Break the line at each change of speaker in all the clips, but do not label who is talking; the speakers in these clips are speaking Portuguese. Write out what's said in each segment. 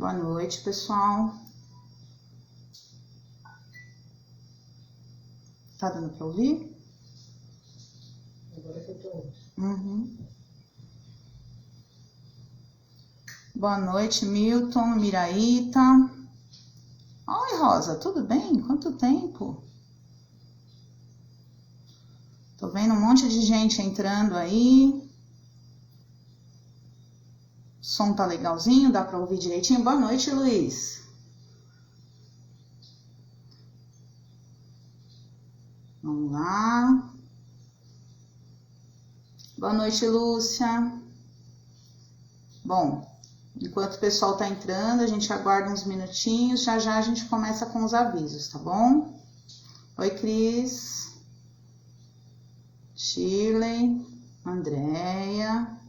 Boa noite, pessoal. Tá dando pra ouvir?
Agora que eu tô.
Boa noite, Milton, Miraíta. Oi, Rosa, tudo bem? Quanto tempo? Tô vendo um monte de gente entrando aí. O som tá legalzinho, dá pra ouvir direitinho? Boa noite, Luiz. Vamos lá. Boa noite, Lúcia. Bom, enquanto o pessoal tá entrando, a gente aguarda uns minutinhos. Já já a gente começa com os avisos, tá bom? Oi, Cris. Shirley. Andréia.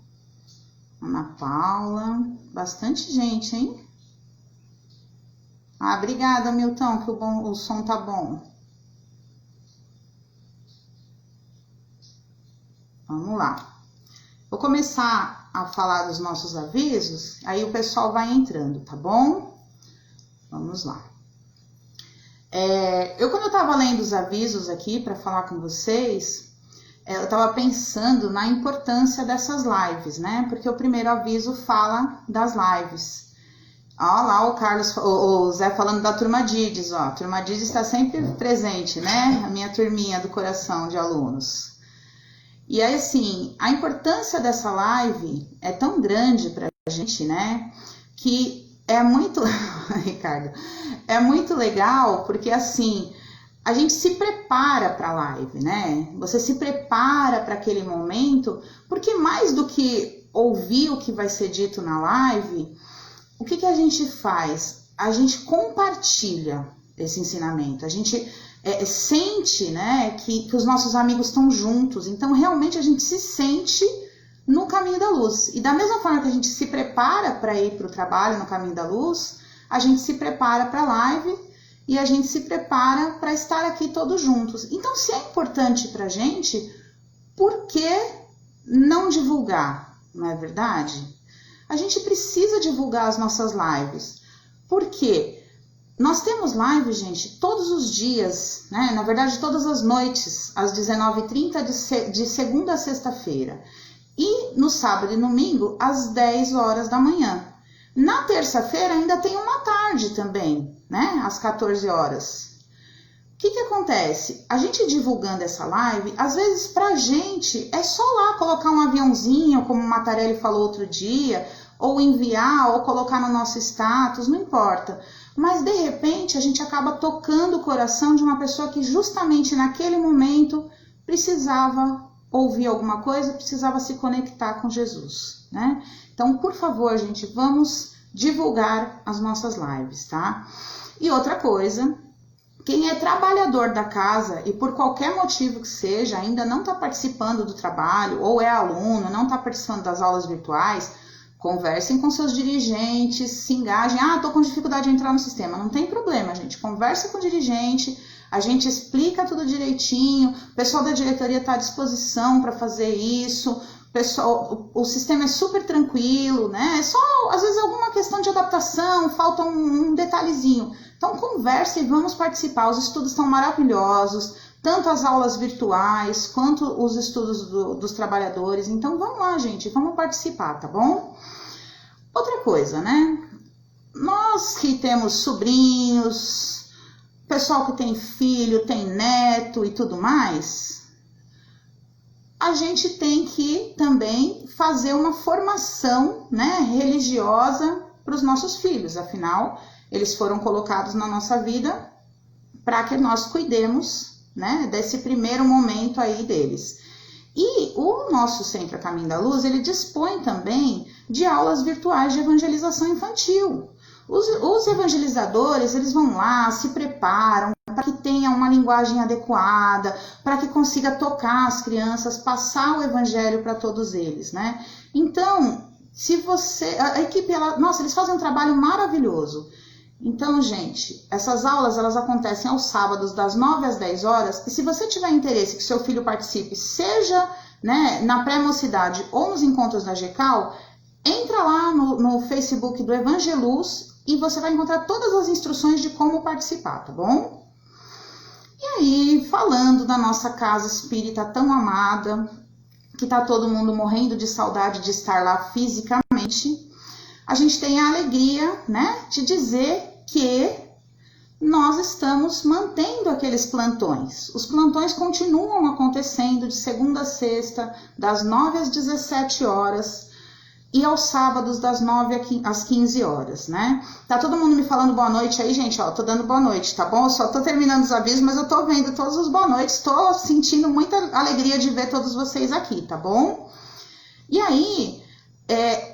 Ana Paula. Bastante gente, hein? Ah, obrigada, Milton, que o som tá bom. Vamos lá. Vou começar a falar dos nossos avisos, aí o pessoal vai entrando, tá bom? Vamos lá. Quando eu tava lendo os avisos aqui para falar com vocês, eu tava pensando na importância dessas lives, né? Porque o primeiro aviso fala das lives. Ó lá o Carlos, o Zé falando da Turma Dides, ó. A Turma Dides está sempre presente, né? A minha turminha do coração de alunos. E aí, assim, a importância dessa live é tão grande pra gente, né? Que é muito, Ricardo, é muito legal, porque assim, a gente se prepara para a live, né? Você se prepara para aquele momento, porque mais do que ouvir o que vai ser dito na live, o que a gente faz? A gente compartilha esse ensinamento, a gente sente, né, que os nossos amigos estão juntos, então realmente a gente se sente no caminho da luz. E da mesma forma que a gente se prepara para ir para o trabalho no caminho da luz, a gente se prepara para a live e a gente se prepara para estar aqui todos juntos. Então, se é importante para a gente, por que não divulgar, não é verdade? A gente precisa divulgar as nossas lives. Por quê? Nós temos live, gente, todos os dias, né? Na verdade, todas as noites, às 19h30, de segunda a sexta-feira. E no sábado e domingo, às 10 horas da manhã. Na terça-feira, ainda tem uma tarde também, né? Às 14 horas. O que acontece? A gente divulgando essa live, às vezes pra gente é só lá colocar um aviãozinho, como o Matarelli falou outro dia, ou enviar, ou colocar no nosso status, não importa. Mas de repente a gente acaba tocando o coração de uma pessoa que justamente naquele momento precisava ouvir alguma coisa, precisava se conectar com Jesus, né? Então, por favor, gente, vamos divulgar as nossas lives, tá? E outra coisa, quem é trabalhador da casa e por qualquer motivo que seja, ainda não está participando do trabalho, ou é aluno, não está participando das aulas virtuais, conversem com seus dirigentes, se engajem. Ah, tô com dificuldade de entrar no sistema. Não tem problema, gente. Conversa com o dirigente, a gente explica tudo direitinho, o pessoal da diretoria está à disposição para fazer isso. O sistema é super tranquilo, né? É só, às vezes, alguma questão de adaptação, falta um detalhezinho. Então, converse e vamos participar. Os estudos estão maravilhosos, tanto as aulas virtuais, quanto os estudos dos trabalhadores. Então, vamos lá, gente, vamos participar, tá bom? Outra coisa, né? Nós que temos sobrinhos, pessoal que tem filho, tem neto e tudo mais, a gente tem que também fazer uma formação, né, religiosa para os nossos filhos. Afinal, eles foram colocados na nossa vida para que nós cuidemos, né, desse primeiro momento aí deles. E o nosso Centro Caminho da Luz, ele dispõe também de aulas virtuais de evangelização infantil. Os evangelizadores, eles vão lá, se preparam para que tenha uma linguagem adequada, para que consiga tocar as crianças, passar o evangelho para todos eles, né? Então, se você... A equipe, nossa, eles fazem um trabalho maravilhoso. Então, gente, essas aulas, elas acontecem aos sábados, das 9 às 10 horas, e se você tiver interesse que seu filho participe, seja, né, na pré-mocidade ou nos encontros da GECAL, entra lá no Facebook do Evangeluz e você vai encontrar todas as instruções de como participar, tá bom? E aí, falando da nossa casa espírita tão amada, que tá todo mundo morrendo de saudade de estar lá fisicamente, a gente tem a alegria, né, de dizer que nós estamos mantendo aqueles plantões. Os plantões continuam acontecendo de segunda a sexta, das 9 às 17 horas, e aos sábados das 9 às 15 horas, né? Tá todo mundo me falando boa noite aí, gente, ó, tô dando boa noite, tá bom? Eu só tô terminando os avisos, mas eu tô vendo todos os boa noites, tô sentindo muita alegria de ver todos vocês aqui, tá bom? E aí,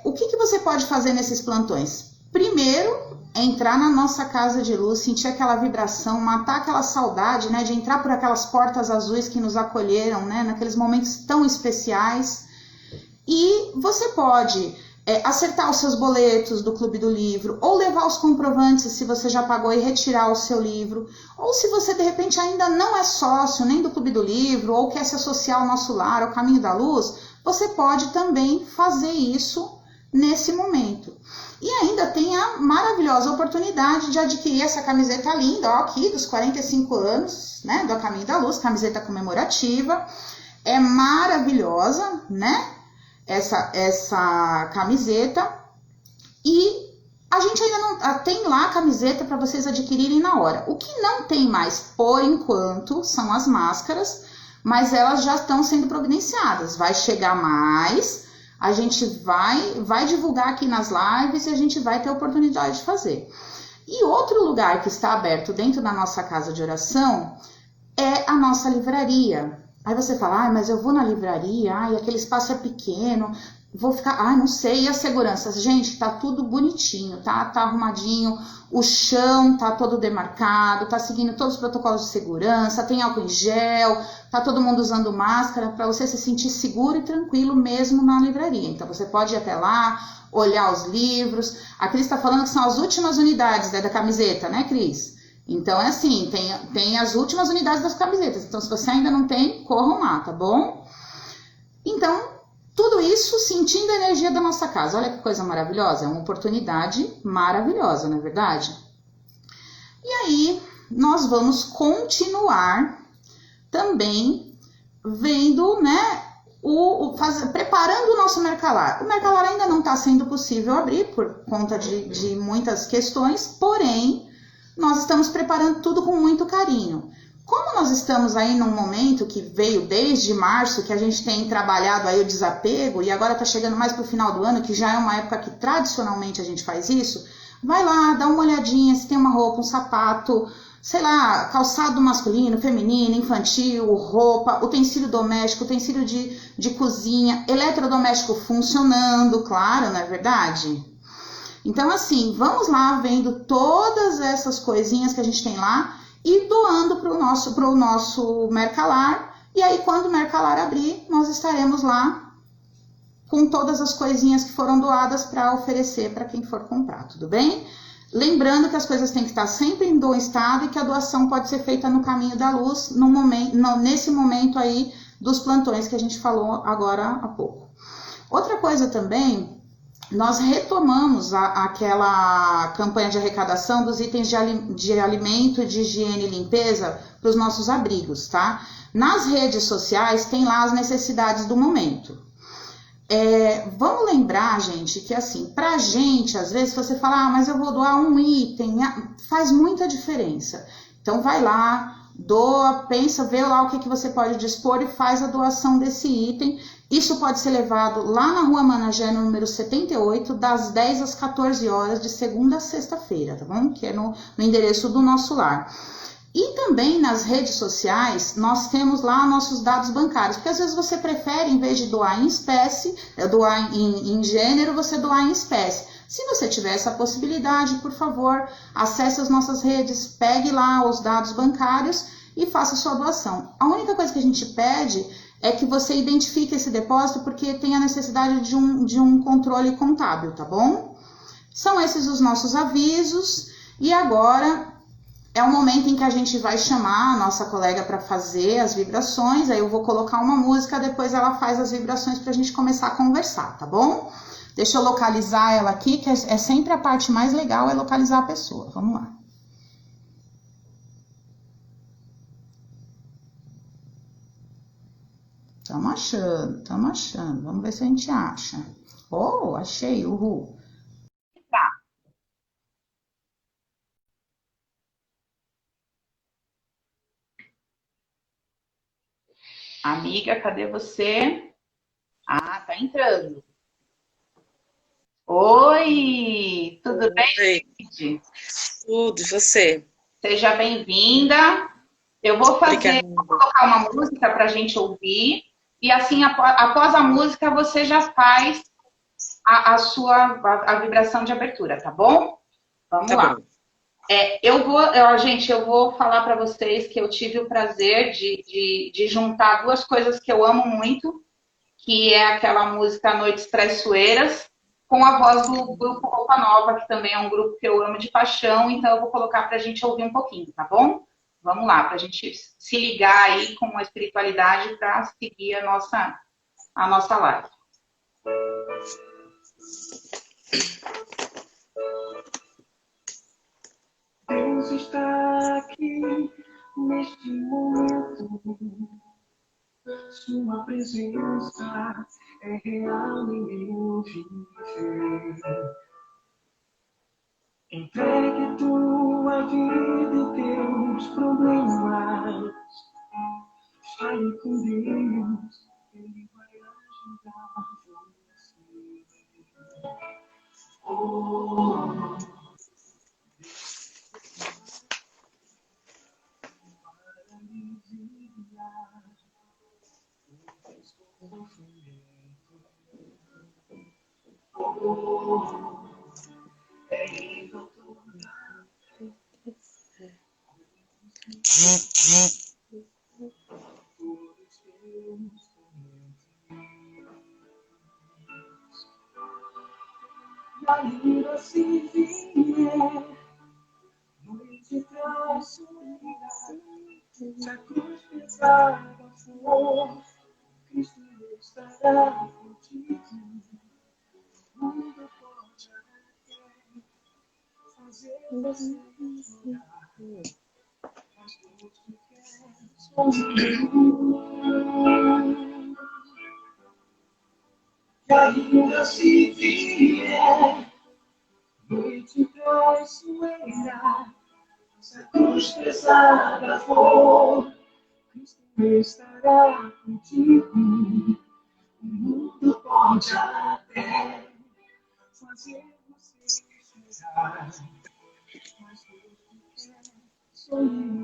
o que você pode fazer nesses plantões? Primeiro, entrar na nossa casa de luz, sentir aquela vibração, matar aquela saudade, né, de entrar por aquelas portas azuis que nos acolheram, né, naqueles momentos tão especiais. E você pode acertar os seus boletos do Clube do Livro, ou levar os comprovantes se você já pagou e retirar o seu livro, ou se você de repente ainda não é sócio nem do Clube do Livro, ou quer se associar ao Nosso Lar, ao Caminho da Luz, você pode também fazer isso nesse momento. E ainda tem a maravilhosa oportunidade de adquirir essa camiseta linda, ó, aqui dos 45 anos, né, do Caminho da Luz, camiseta comemorativa, é maravilhosa, né? Essa camiseta, e a gente ainda não tem lá a camiseta para vocês adquirirem na hora. O que não tem mais por enquanto são as máscaras, mas elas já estão sendo providenciadas. Vai chegar mais, a gente vai divulgar aqui nas lives e a gente vai ter a oportunidade de fazer. E outro lugar que está aberto dentro da nossa casa de oração é a nossa livraria. Aí você fala, mas eu vou na livraria, aquele espaço é pequeno, vou ficar, não sei, e a segurança? Gente, tá tudo bonitinho, tá arrumadinho, o chão tá todo demarcado, tá seguindo todos os protocolos de segurança, tem álcool em gel, tá todo mundo usando máscara, para você se sentir seguro e tranquilo mesmo na livraria. Então você pode ir até lá, olhar os livros. A Cris tá falando que são as últimas unidades, né, da camiseta, né, Cris? Então, é assim, tem as últimas unidades das camisetas. Então, se você ainda não tem, corram lá, tá bom? Então, tudo isso sentindo a energia da nossa casa. Olha que coisa maravilhosa, é uma oportunidade maravilhosa, não é verdade? E aí, nós vamos continuar também vendo, né, preparando o nosso Mercalar. O Mercalar ainda não está sendo possível abrir por conta de muitas questões, porém, nós estamos preparando tudo com muito carinho. Como nós estamos aí num momento que veio desde março, que a gente tem trabalhado aí o desapego, e agora está chegando mais para o final do ano, que já é uma época que tradicionalmente a gente faz isso, vai lá, dá uma olhadinha se tem uma roupa, um sapato, sei lá, calçado masculino, feminino, infantil, roupa, utensílio doméstico, utensílio de cozinha, eletrodoméstico funcionando, claro, não é verdade? Então, assim, vamos lá vendo todas essas coisinhas que a gente tem lá e doando para o nosso Mercalar. E aí, quando o Mercalar abrir, nós estaremos lá com todas as coisinhas que foram doadas para oferecer para quem for comprar, tudo bem? Lembrando que as coisas têm que estar sempre em bom estado e que a doação pode ser feita no Caminho da Luz, nesse momento aí dos plantões que a gente falou agora há pouco. Outra coisa também, nós retomamos aquela campanha de arrecadação dos itens de alimento, de higiene e limpeza para os nossos abrigos, tá? Nas redes sociais tem lá as necessidades do momento. Vamos lembrar, gente, que assim, pra gente, às vezes você fala, mas eu vou doar um item, faz muita diferença. Então vai lá, doa, pensa, vê lá o que você pode dispor e faz a doação desse item. Isso pode ser levado lá na Rua Managé, no número 78, das 10 às 14 horas, de segunda a sexta-feira, tá bom? Que é no endereço do Nosso Lar. E também nas redes sociais, nós temos lá nossos dados bancários, porque às vezes você prefere, em vez de doar em espécie, doar em gênero, você doar em espécie. Se você tiver essa possibilidade, por favor, acesse as nossas redes, pegue lá os dados bancários e faça a sua doação. A única coisa que a gente pede é que você identifique esse depósito, porque tem a necessidade de um controle contábil, tá bom? São esses os nossos avisos, e agora é o momento em que a gente vai chamar a nossa colega para fazer as vibrações. Aí eu vou colocar uma música, depois ela faz as vibrações para a gente começar a conversar, tá bom? Deixa eu localizar ela aqui, que é sempre a parte mais legal, é localizar a pessoa. Vamos lá. Estamos achando, estamos achando. Vamos ver se a gente acha. Oh, achei, uhul. Tá. Amiga, cadê você? Ah, tá entrando. Oi, tudo bem,
Oi,
gente?
tudo, e você?
Seja bem-vinda. Eu vou
Obrigada.
colocar uma música para a gente ouvir. E assim, após a música, você já faz a vibração de abertura, tá bom? Vamos
Tá
lá.
bom.
Gente, eu vou falar para vocês que eu tive o prazer de juntar duas coisas que eu amo muito, que é aquela música Noites Traiçoeiras, com a voz do grupo Roupa Nova, que também é um grupo que eu amo de paixão, então eu vou colocar para a gente ouvir um pouquinho, tá bom? Vamos lá, para a gente se ligar aí com a espiritualidade para seguir a nossa live.
Deus está aqui neste momento. Sua presença é real em meu viver. Entregue tua vida e teus problemas. Fale com Deus, Ele vai ajudar você. Oh, e ainda se vier, noite traiçoeira, se a cruz pesada for, Cristo estará contigo. O mundo pode até fazer você chorar, mas Deus te quer sorrir. E ainda se vier noite traiçoeira, se a cruz pesada for, Cristo estará contigo. O mundo pode até fazer você chorar, mas Deus te quer sorrir.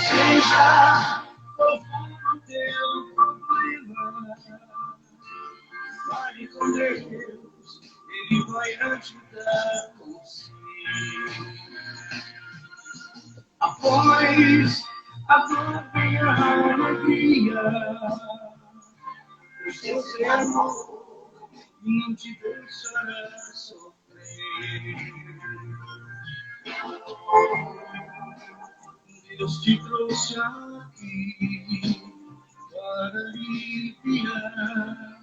Seja qual for o teu problema, fale com Deus, Ele vai ajudar você. Após a dor vem a alegria, o seu sermão não te deixará sofrer. Deus te trouxe aqui para aliviar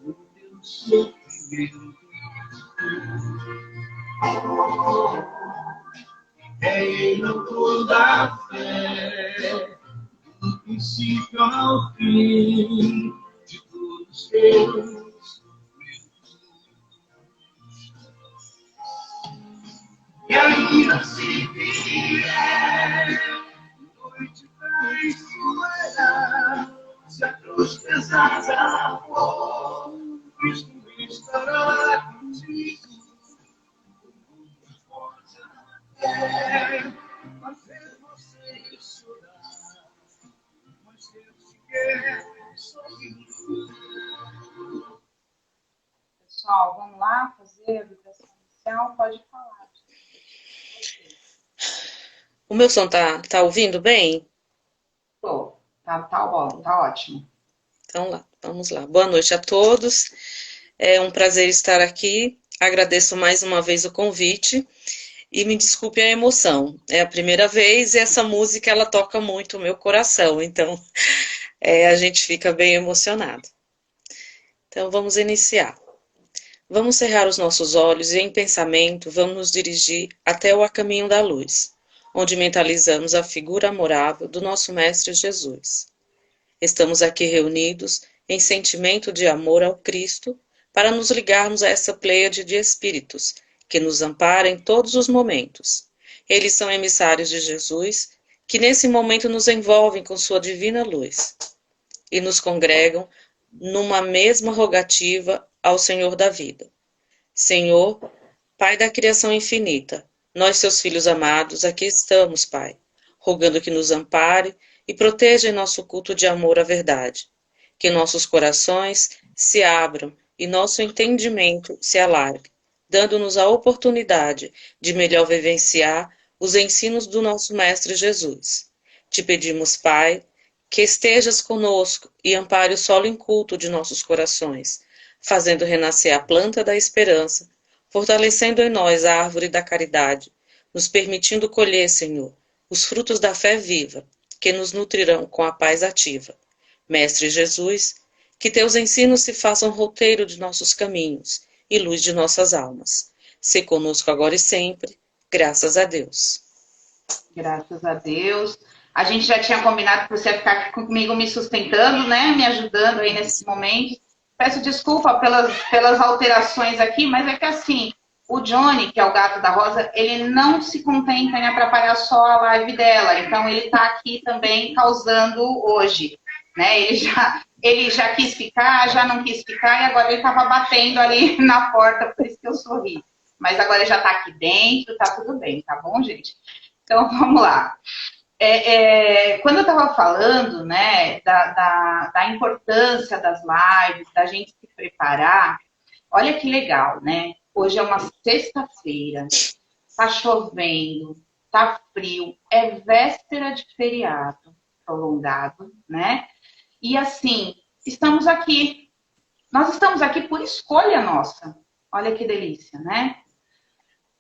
o teu sofrimento. É Ele o autor da fé, do princípio ao fim de todos os teus. E ainda se vier noite traiçoeira, se a cruz pesada for, Cristo estará contigo. Pode até fazer você chorar, mas Deus te quer sorrir.
Pessoal, vamos lá fazer a vibração inicial? Pode falar.
O meu som tá ouvindo bem?
Tô. Tá bom, tá ótimo.
Então vamos lá. Boa noite a todos. É um prazer estar aqui. Agradeço mais uma vez o convite. E me desculpe a emoção. É a primeira vez e essa música ela toca muito o meu coração, então a gente fica bem emocionado. Então vamos iniciar. Vamos cerrar os nossos olhos e em pensamento vamos nos dirigir até o caminho da luz, onde mentalizamos a figura amorável do nosso Mestre Jesus. Estamos aqui reunidos em sentimento de amor ao Cristo para nos ligarmos a essa pleiade de espíritos que nos ampara em todos os momentos. Eles são emissários de Jesus que nesse momento nos envolvem com sua divina luz e nos congregam numa mesma rogativa ao Senhor da vida. Senhor, Pai da criação infinita, nós, seus filhos amados, aqui estamos, Pai, rogando que nos ampare e proteja em nosso culto de amor à verdade, que nossos corações se abram e nosso entendimento se alargue, dando-nos a oportunidade de melhor vivenciar os ensinos do nosso Mestre Jesus. Te pedimos, Pai, que estejas conosco e ampare o solo inculto de nossos corações, fazendo renascer a planta da esperança, fortalecendo em nós a árvore da caridade, nos permitindo colher, Senhor, os frutos da fé viva, que nos nutrirão com a paz ativa. Mestre Jesus, que teus ensinos se façam roteiro de nossos caminhos e luz de nossas almas. Se conosco agora e sempre, graças a Deus.
Graças a Deus. A gente já tinha combinado que você ia ficar aqui comigo me sustentando, né? Me ajudando aí nesse momento. Peço desculpa pelas alterações aqui, mas é que assim, o Johnny, que é o gato da Rosa, ele não se contenta em atrapalhar só a live dela. Então ele está aqui também causando hoje, né? Ele já quis ficar, já não quis ficar, e agora ele estava batendo ali na porta, por isso que eu sorri. Mas agora ele já está aqui dentro, tá tudo bem, tá bom, gente? Então vamos lá. Quando eu estava falando, né, da importância das lives, da gente se preparar, olha que legal, né? Hoje é uma sexta-feira, tá chovendo, tá frio, é véspera de feriado prolongado, né? E assim, estamos aqui. Nós estamos aqui por escolha nossa. Olha que delícia, né?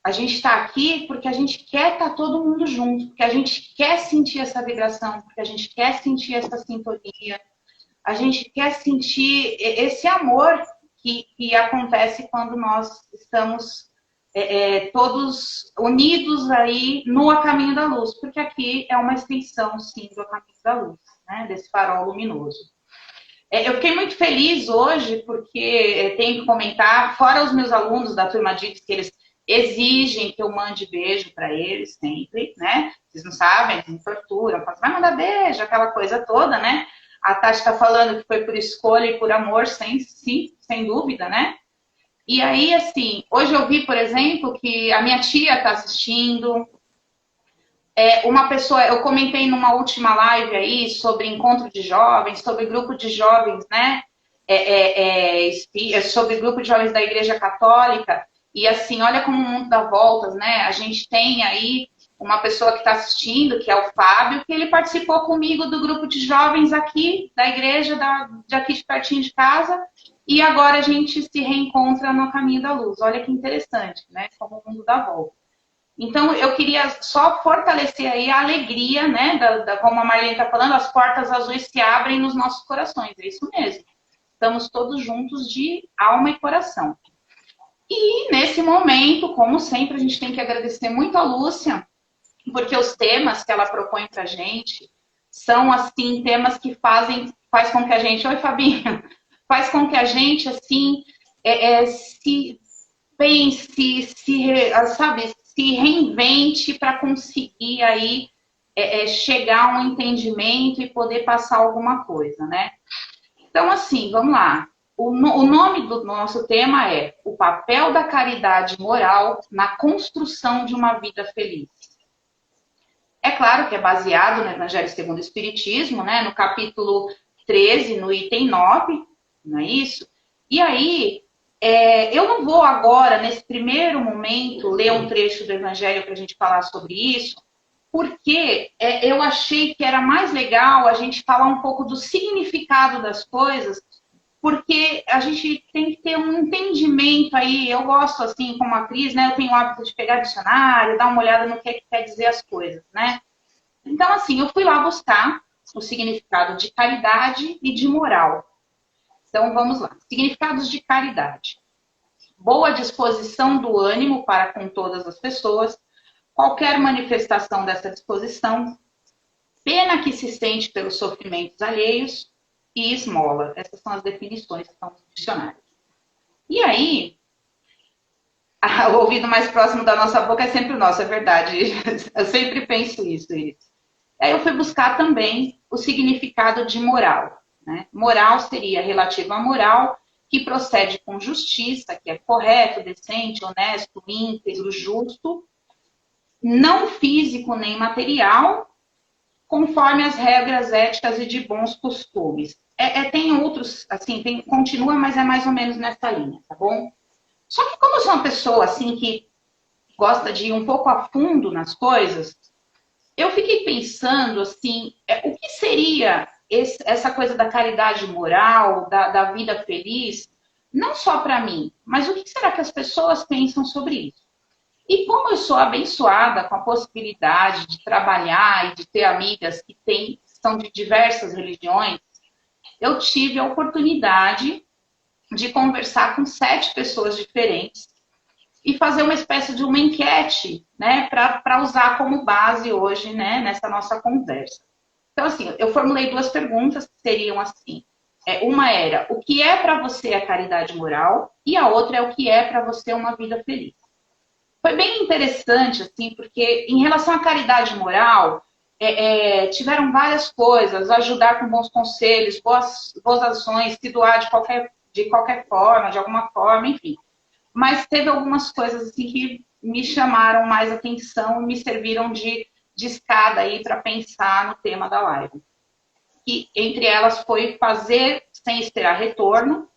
A gente está aqui porque a gente quer estar todo mundo junto, porque a gente quer sentir essa vibração, porque a gente quer sentir essa sintonia, a gente quer sentir esse amor que acontece quando nós estamos todos unidos aí no A Caminho da Luz, porque aqui é uma extensão, sim, do A Caminho da Luz, né, desse farol luminoso. Eu fiquei muito feliz hoje porque tenho que comentar, fora os meus alunos da turma DITS, que eles exigem que eu mande beijo para eles sempre, né? Vocês não sabem, eles me torturam, falam, vai mandar beijo, aquela coisa toda, né? A Tati está falando que foi por escolha e por amor, sem dúvida, né? E aí, assim, hoje eu vi, por exemplo, que a minha tia está assistindo. Uma pessoa, eu comentei numa última live aí sobre encontro de jovens, sobre grupo de jovens, né? Sobre grupo de jovens da Igreja Católica. E assim, olha como o mundo dá voltas, né? A gente tem aí uma pessoa que está assistindo, que é o Fábio, que ele participou comigo do grupo de jovens aqui da igreja, de aqui de pertinho de casa, e agora a gente se reencontra no Caminho da Luz. Olha que interessante, né? Como o mundo dá volta. Então, eu queria só fortalecer aí a alegria, né? Como a Marlene está falando, as portas azuis se abrem nos nossos corações. É isso mesmo. Estamos todos juntos de alma e coração. E nesse momento, como sempre, a gente tem que agradecer muito a Lúcia, porque os temas que ela propõe pra gente são, assim, temas que faz com que a gente... Oi, Fabinho! Faz com que a gente, assim, se pense, se reinvente para conseguir aí chegar a um entendimento e poder passar alguma coisa, né? Então, assim, vamos lá. O nome do nosso tema é o papel da caridade moral na construção de uma vida feliz. É claro que é baseado no Evangelho segundo o Espiritismo, né? No capítulo 13, no item 9, não é isso? E aí, eu não vou agora, nesse primeiro momento, ler um trecho do Evangelho para a gente falar sobre isso, porque eu achei que era mais legal a gente falar um pouco do significado das coisas porque a gente tem que ter um entendimento aí. Eu gosto, assim, como atriz, né? Eu tenho o hábito de pegar dicionário, dar uma olhada no que quer dizer as coisas, né? Então, assim, eu fui lá buscar o significado de caridade e de moral. Então, vamos lá. Significados de caridade. Boa disposição do ânimo para com todas as pessoas, qualquer manifestação dessa disposição, pena que se sente pelos sofrimentos alheios e esmola. Essas são as definições que estão no dicionário. E aí, o ouvido mais próximo da nossa boca é sempre o nosso, é verdade. Eu sempre penso isso, Iris. Aí eu fui buscar também o significado de moral. Né? Moral seria relativo à moral, que procede com justiça, que é correto, decente, honesto, íntegro, justo, não físico nem material, conforme as regras éticas e de bons costumes. Tem outros, assim, continua, mas é mais ou menos nessa linha, tá bom? Só que como eu sou uma pessoa, assim, que gosta de ir um pouco a fundo nas coisas, eu fiquei pensando, assim, o que seria essa coisa da caridade moral, da vida feliz, não só para mim, mas o que será que as pessoas pensam sobre isso? E como eu sou abençoada com a possibilidade de trabalhar e de ter amigas que são de diversas religiões, eu tive a oportunidade de conversar com 7 pessoas diferentes e fazer uma espécie de uma enquete, né, para usar como base hoje, né, nessa nossa conversa. Então, assim, eu formulei 2 perguntas que seriam assim. Uma era, o que é para você a caridade moral? E a outra é, o que é para você uma vida feliz? Foi bem interessante, assim, porque em relação à caridade moral, tiveram várias coisas, ajudar com bons conselhos, boas ações, se doar de qualquer forma, de alguma forma, enfim. Mas teve algumas coisas assim que me chamaram mais atenção e me serviram de escada aí para pensar no tema da live. E entre elas foi fazer sem esperar retorno,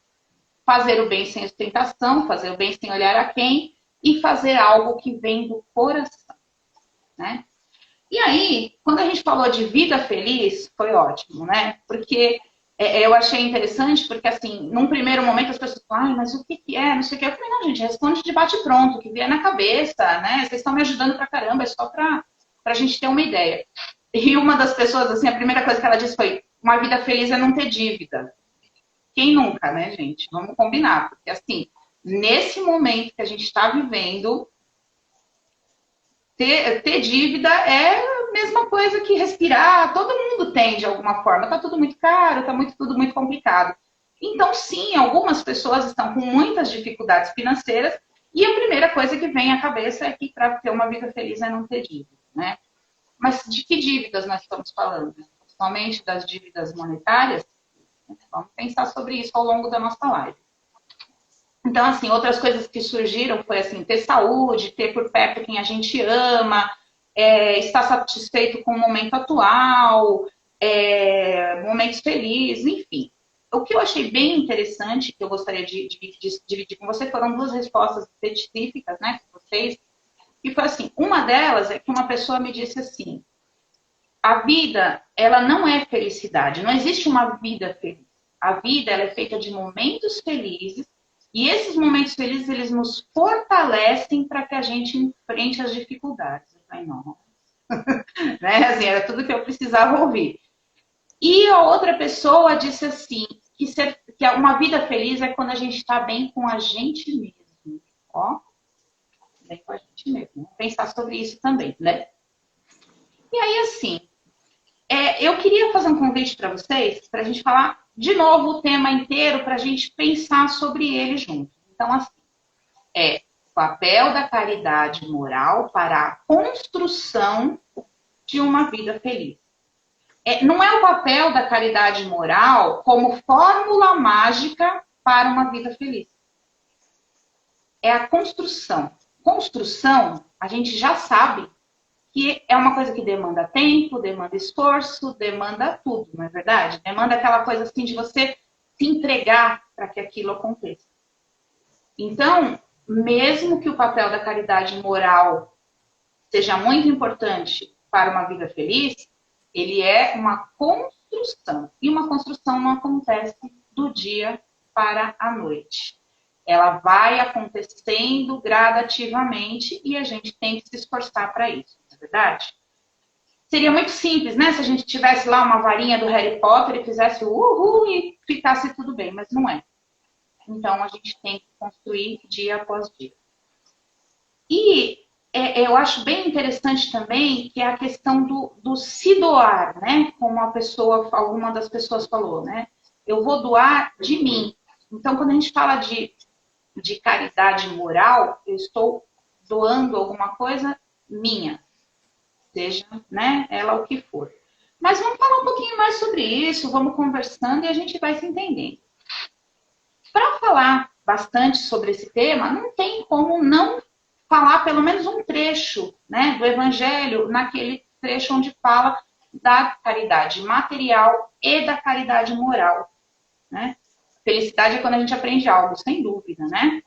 fazer o bem sem ostentação, fazer o bem sem olhar a quem e fazer algo que vem do coração, né? E aí, quando a gente falou de vida feliz, foi ótimo, né? Porque eu achei interessante, porque assim, num primeiro momento as pessoas falam, ai, mas o que é? Não sei o que. Eu falei, não, gente, responde de bate-pronto, o que vier na cabeça, né? Vocês estão me ajudando pra caramba, é só pra gente ter uma ideia. E uma das pessoas, assim, a primeira coisa que ela disse foi, uma vida feliz é não ter dívida. Quem nunca, né, gente? Vamos combinar, porque assim, nesse momento que a gente está vivendo, ter dívida é a mesma coisa que respirar. Todo mundo tem de alguma forma. Tá tudo muito caro, tá tudo muito complicado. Então, sim, algumas pessoas estão com muitas dificuldades financeiras e a primeira coisa que vem à cabeça é que para ter uma vida feliz é não ter dívida, né? Mas de que dívidas nós estamos falando? Somente das dívidas monetárias? Vamos pensar sobre isso ao longo da nossa live. Então, assim, outras coisas que surgiram foi, assim, ter saúde, ter por perto quem a gente ama, estar satisfeito com o momento atual, momentos felizes, enfim. O que eu achei bem interessante, que eu gostaria de dividir com você, foram 2 respostas específicas, né, com vocês. E foi assim, uma delas é que uma pessoa me disse assim, a vida, ela não é felicidade, não existe uma vida feliz. A vida, ela é feita de momentos felizes, e esses momentos felizes, eles nos fortalecem para que a gente enfrente as dificuldades. Eu falei, não. Né? Assim, era tudo que eu precisava ouvir. E a outra pessoa disse assim, que uma vida feliz é quando a gente está bem com a gente mesmo. Ó, bem com a gente mesmo. Vamos pensar sobre isso também, né? E aí, assim, eu queria fazer um convite para vocês, para a gente falar de novo o tema inteiro, para a gente pensar sobre ele junto. Então, assim, o papel da caridade moral para a construção de uma vida feliz. Não é o papel da caridade moral como fórmula mágica para uma vida feliz. É a construção. Construção, a gente já sabe que é uma coisa que demanda tempo, demanda esforço, demanda tudo, não é verdade? Demanda aquela coisa assim de você se entregar para que aquilo aconteça. Então, mesmo que o papel da caridade moral seja muito importante para uma vida feliz, ele é uma construção. E uma construção não acontece do dia para a noite. Ela vai acontecendo gradativamente e a gente tem que se esforçar para isso, não é verdade? Seria muito simples, né? Se a gente tivesse lá uma varinha do Harry Potter e fizesse uhul e ficasse tudo bem, mas não é. Então, a gente tem que construir dia após dia. E eu acho bem interessante também que é a questão do se doar, né? Como uma das pessoas falou, né? Eu vou doar de mim. Então, quando a gente fala de caridade moral, eu estou doando alguma coisa minha, seja, né, ela o que for. Mas vamos falar um pouquinho mais sobre isso, vamos conversando e a gente vai se entendendo. Para falar bastante sobre esse tema, não tem como não falar pelo menos um trecho, né, do Evangelho, naquele trecho onde fala da caridade material e da caridade moral, né? Felicidade é quando a gente aprende algo, sem dúvida, né?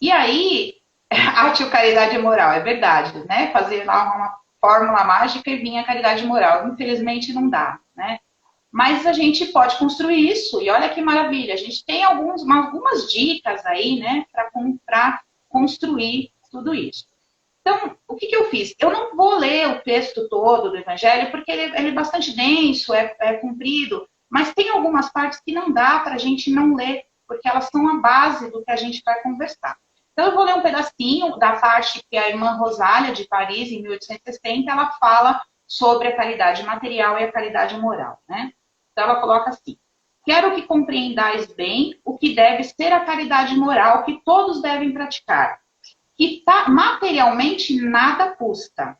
E aí, arte ou caridade moral, é verdade, né? Fazer lá uma fórmula mágica e vir a caridade moral. Infelizmente não dá, né? Mas a gente pode construir isso, e olha que maravilha, a gente tem algumas dicas aí, né, para construir tudo isso. Então, o que eu fiz? Eu não vou ler o texto todo do Evangelho, porque ele é bastante denso, é comprido, mas tem algumas partes que não dá para a gente não ler, porque elas são a base do que a gente vai conversar. Então, eu vou ler um pedacinho da parte que a irmã Rosália, de Paris, em 1860, ela fala sobre a caridade material e a caridade moral, né? Então, ela coloca assim: quero que compreendais bem o que deve ser a caridade moral que todos devem praticar, que materialmente nada custa,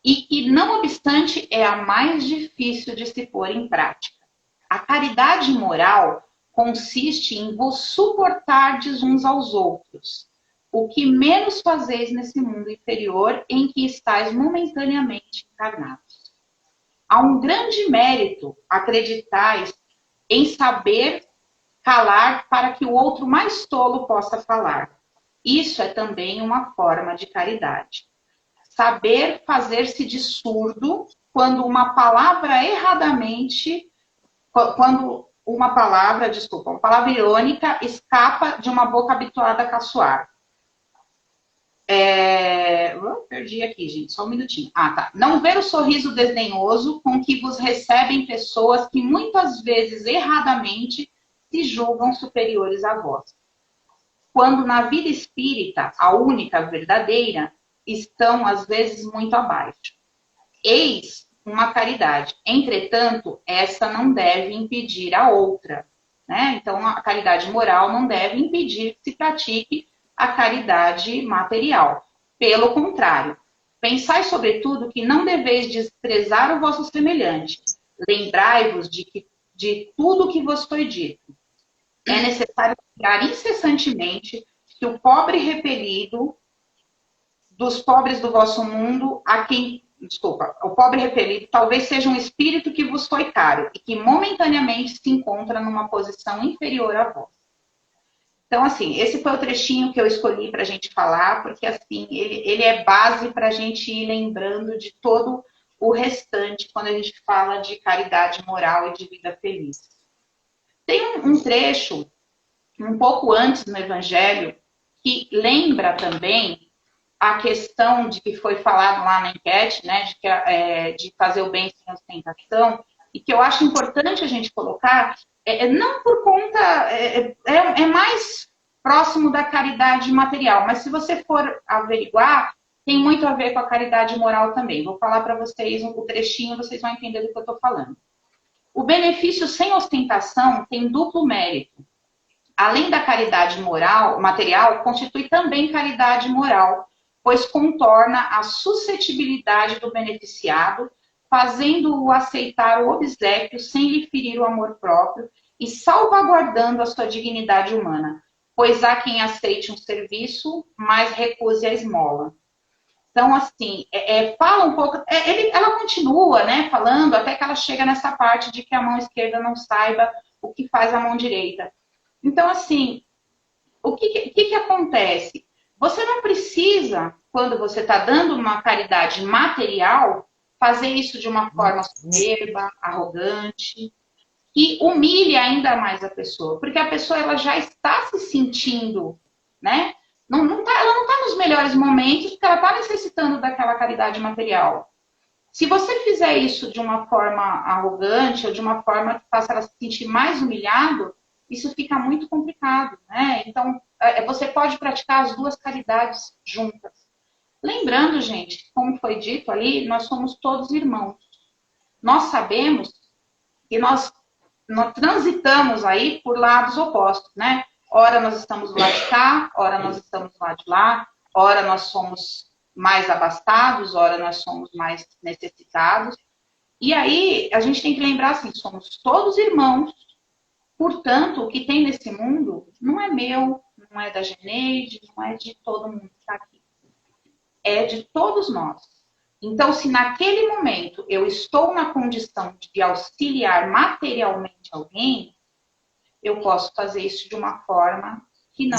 e que, não obstante, é a mais difícil de se pôr em prática. A caridade moral consiste em vos suportardes uns aos outros, o que menos fazeis nesse mundo inferior em que estáis momentaneamente encarnados. Há um grande mérito, acreditais, em saber calar para que o outro mais tolo possa falar. Isso é também uma forma de caridade. Saber fazer-se de surdo quando uma palavra irônica escapa de uma boca habituada a caçoar. Perdi aqui, gente, só um minutinho. Tá. Não ver o sorriso desdenhoso com que vos recebem pessoas que muitas vezes erradamente se julgam superiores a vós. Quando na vida espírita, a única verdadeira, estão às vezes muito abaixo. Eis uma caridade. Entretanto, essa não deve impedir a outra, né? Então, a caridade moral não deve impedir que se pratique a caridade material. Pelo contrário, pensai sobretudo que não deveis desprezar o vosso semelhante. Lembrai-vos de tudo o que vos foi dito. É necessário lembrar incessantemente que o pobre repelido dos pobres do vosso mundo, o pobre repelido talvez seja um espírito que vos foi caro e que momentaneamente se encontra numa posição inferior a vós. Então, assim, esse foi o trechinho que eu escolhi para a gente falar, porque, assim, ele é base para a gente ir lembrando de todo o restante quando a gente fala de caridade moral e de vida feliz. Tem um trecho, um pouco antes no Evangelho, que lembra também a questão de que foi falado lá na enquete, né, de fazer o bem sem ostentação, e que eu acho importante a gente colocar, não por conta, é mais próximo da caridade material, mas se você for averiguar, tem muito a ver com a caridade moral também. Vou falar para vocês o trechinho, vocês vão entender do que eu estou falando. O benefício sem ostentação tem duplo mérito. Além da caridade moral, material, constitui também caridade moral, pois contorna a suscetibilidade do beneficiado, fazendo-o aceitar o obséquio sem lhe ferir o amor próprio e salvaguardando a sua dignidade humana, pois há quem aceite um serviço, mas recuse a esmola. Então, assim, fala um pouco, ela continua, né, falando até que ela chega nessa parte de que a mão esquerda não saiba o que faz a mão direita. Então, assim, o que acontece? Você não precisa, quando você está dando uma caridade material, fazer isso de uma forma soberba, arrogante, que humilhe ainda mais a pessoa, porque a pessoa ela já está se sentindo, né? Ela não está nos melhores momentos, porque ela está necessitando daquela caridade material. Se você fizer isso de uma forma arrogante ou de uma forma que faça ela se sentir mais humilhado, isso fica muito complicado, né? Então, você pode praticar as duas caridades juntas. Lembrando, gente, como foi dito ali, nós somos todos irmãos. Nós sabemos que nós transitamos aí por lados opostos, né? Ora nós estamos do lado de cá, ora nós estamos do lado de lá, ora nós somos mais abastados, ora nós somos mais necessitados. E aí a gente tem que lembrar assim, somos todos irmãos, portanto, o que tem nesse mundo não é meu, não é da Geneide, não é de todo mundo que está aqui. É de todos nós. Então, se naquele momento eu estou na condição de auxiliar materialmente alguém, eu posso fazer isso de uma forma que não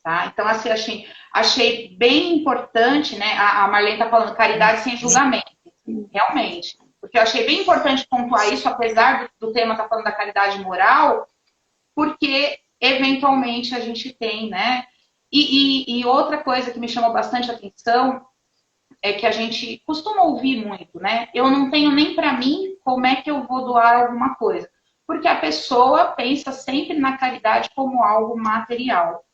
tá? Então, assim, achei bem importante, né? A Marlene está falando caridade sem julgamento, realmente. Porque eu achei bem importante pontuar isso, apesar do tema estar falando da caridade moral, porque eventualmente a gente tem, né? E outra coisa que me chamou bastante atenção é que a gente costuma ouvir muito, né? Eu não tenho nem para mim como é que eu vou doar alguma coisa. Porque a pessoa pensa sempre na caridade como algo material.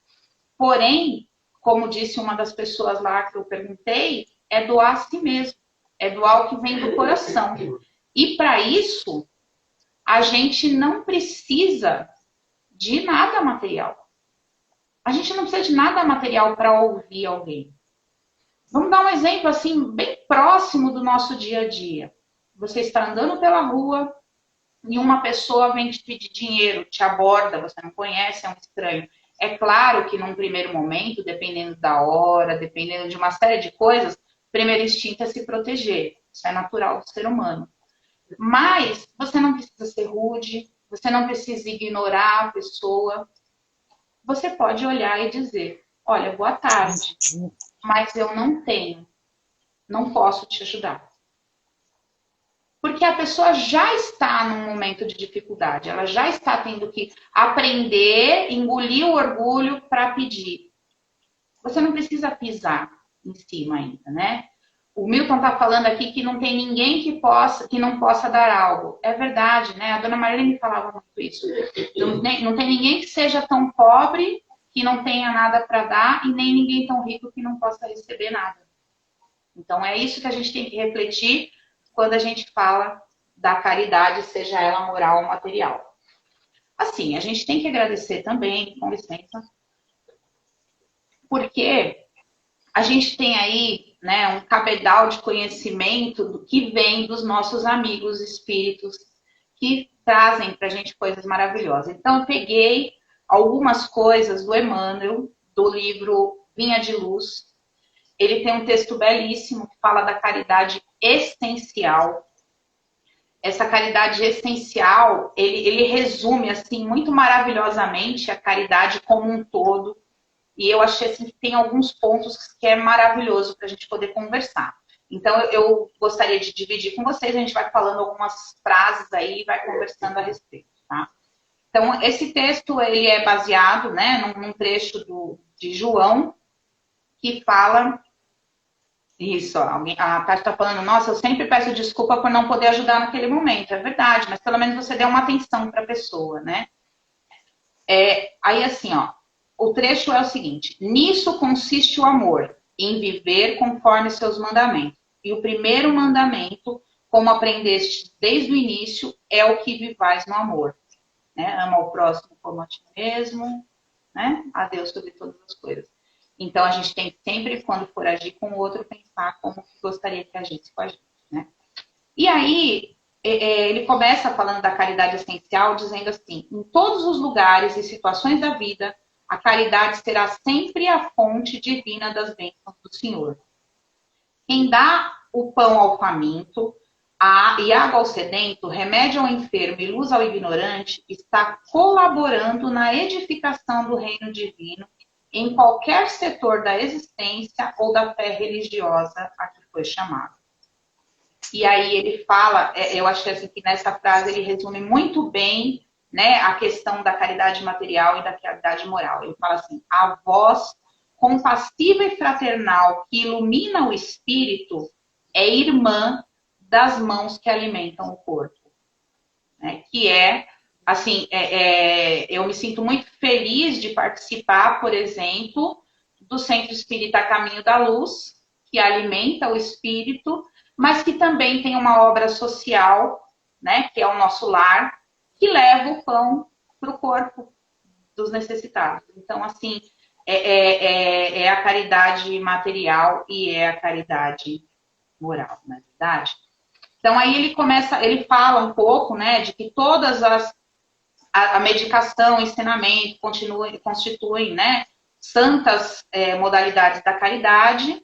Porém, como disse uma das pessoas lá que eu perguntei, é doar a si mesmo. É doar o que vem do coração. E para isso, a gente não precisa de nada material. A gente não precisa de nada material para ouvir alguém. Vamos dar um exemplo assim, bem próximo do nosso dia a dia. Você está andando pela rua e uma pessoa vem te pedir dinheiro, te aborda, você não conhece, é um estranho. É claro que num primeiro momento, dependendo da hora, dependendo de uma série de coisas, o primeiro instinto é se proteger. Isso é natural do ser humano. Mas você não precisa ser rude, você não precisa ignorar a pessoa. Você pode olhar e dizer, olha, boa tarde, mas eu não tenho, não posso te ajudar. Porque a pessoa já está num momento de dificuldade, ela já está tendo que aprender, engolir o orgulho para pedir. Você não precisa pisar em cima ainda, né? O Milton está falando aqui que não tem ninguém que não possa dar algo. É verdade, né? A dona Marlene me falava muito isso. Não tem ninguém que seja tão pobre que não tenha nada para dar e nem ninguém tão rico que não possa receber nada. Então, é isso que a gente tem que refletir quando a gente fala da caridade, seja ela moral ou material. Assim, a gente tem que agradecer também, com licença, porque a gente tem aí, né, um cabedal de conhecimento do que vem dos nossos amigos espíritos que trazem para a gente coisas maravilhosas. Então, eu peguei algumas coisas do Emmanuel, do livro Vinha de Luz. Ele tem um texto belíssimo que fala da caridade essencial. Essa caridade essencial, ele resume assim muito maravilhosamente a caridade como um todo. E eu achei assim, que tem alguns pontos que é maravilhoso para a gente poder conversar. Então, eu gostaria de dividir com vocês, a gente vai falando algumas frases aí e vai conversando a respeito, tá? Então, esse texto, ele é baseado, né, num trecho de João, que fala... Isso, a Tati está falando, nossa, eu sempre peço desculpa por não poder ajudar naquele momento. É verdade, mas pelo menos você deu uma atenção para a pessoa, né? Aí assim, ó, o trecho é o seguinte: nisso consiste o amor, em viver conforme seus mandamentos. E o primeiro mandamento, como aprendeste desde o início, é o que vivais no amor. Né? Ama o próximo como a ti mesmo, né? A Deus sobre todas as coisas. Então, a gente tem que sempre, quando for agir com o outro, pensar como que gostaria que agisse com a gente, né? E aí, ele começa falando da caridade essencial, dizendo assim, em todos os lugares e situações da vida, a caridade será sempre a fonte divina das bênçãos do Senhor. Quem dá o pão ao faminto e água ao sedento, remédio ao enfermo e luz ao ignorante, está colaborando na edificação do reino divino em qualquer setor da existência ou da fé religiosa a que foi chamado. E aí ele fala, eu acho assim, que nessa frase ele resume muito bem, né, a questão da caridade material e da caridade moral. Ele fala assim: a voz compassiva e fraternal que ilumina o espírito é irmã das mãos que alimentam o corpo. Né? Que é, assim, eu me sinto muito feliz de participar, por exemplo, do Centro Espírita Caminho da Luz, que alimenta o espírito, mas que também tem uma obra social, né, que é o Nosso Lar, que leva o pão para o corpo dos necessitados. Então, assim, é a caridade material e é a caridade moral, na verdade. Então, aí ele fala um pouco, né, de que todas a medicação, o ensinamento constituem, né, santas modalidades da caridade.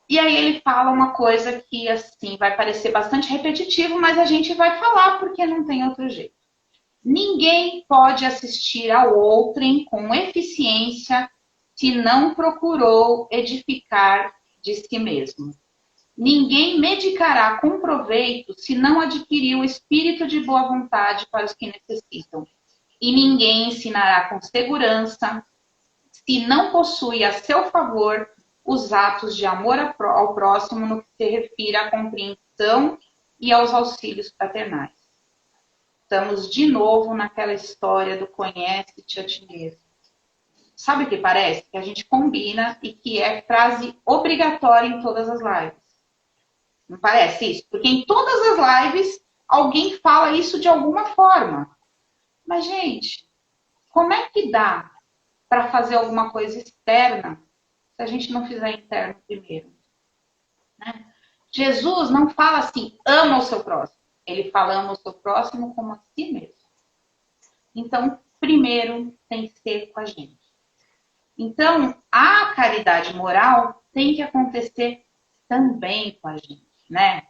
E aí ele fala uma coisa que, assim, vai parecer bastante repetitivo, mas a gente vai falar porque não tem outro jeito. Ninguém pode assistir ao outrem com eficiência se não procurou edificar de si mesmo. Ninguém medicará com proveito se não adquiriu o espírito de boa vontade para os que necessitam. E ninguém ensinará com segurança se não possui a seu favor os atos de amor ao próximo no que se refere à compreensão e aos auxílios fraternais. Estamos de novo naquela história do conhece-te a ti mesmo. Sabe o que parece? Que a gente combina e que é frase obrigatória em todas as lives. Não parece isso? Porque em todas as lives alguém fala isso de alguma forma. Mas, gente, como é que dá para fazer alguma coisa externa se a gente não fizer interno primeiro? Né? Jesus não fala assim, ama o seu próximo. Ele fala, ama o seu próximo como a si mesmo. Então, primeiro tem que ser com a gente. Então, a caridade moral tem que acontecer também com a gente, né?